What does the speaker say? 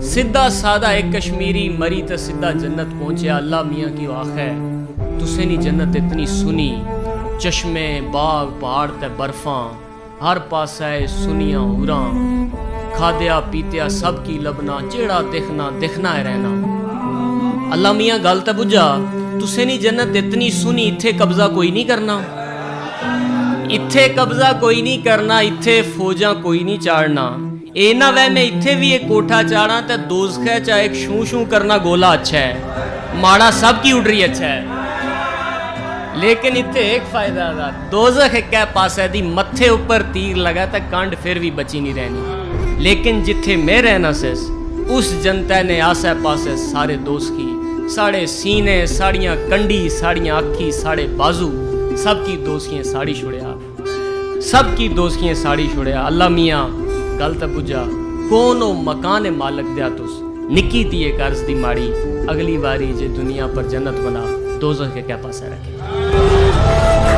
سیدھا سادہ ایک کشمیری مری تے سیدھا جنت پہنچیا. اللہ میاں کی واقع ہے تسے نہیں جنت اتنی سنی, چشمے باغ پہاڑ تے برفاں, ہر پاسے سنیاں ہوراں, کھادیا پیتیا سب کی لبنا, جیڑا دیکھنا دیکھنا ہے رہنا. اللہ میاں گل تے بجھا تسے نہیں جنت اتنی سنی, اتھے قبضہ کوئی نہیں کرنا, اتھے قبضہ کوئی نہیں کرنا, اتھے فوجاں کوئی نہیں چاڑنا. اے نہ وے میں اتھے بھی ایک کوٹھا چاڑا تے دوزخ ہے چاہے ایک شوں شوں کرنا گولا اچھا ہے, ماڑا سب کی اڈری اچھا ہے. لیکن اتھے ایک فائدہ تھا, دوزخ ایک پاسے دی متھے اوپر تیر لگا تے کانڈ پھر بھی بچی نہیں رہنی. لیکن جتھے میں رہنا سیس اس جنتا نے آسے پاسے سارے دوست کی, ساڑے سینے, ساڑیاں کنڈی, ساڑیاں اکھی, ساڑے بازو, سب کی دوستیاں ساڑی چھوڑیا, سب کی دوستیاں ساڑی چھوڑیا. اللہ میاں گل تے پجا کونو مکان مالک دیا تس, نکی تھی ایک عرض دی ماڑی, اگلی باری جے دنیا پر جنت بنا دوزخ کے کیا پاسے رکھے.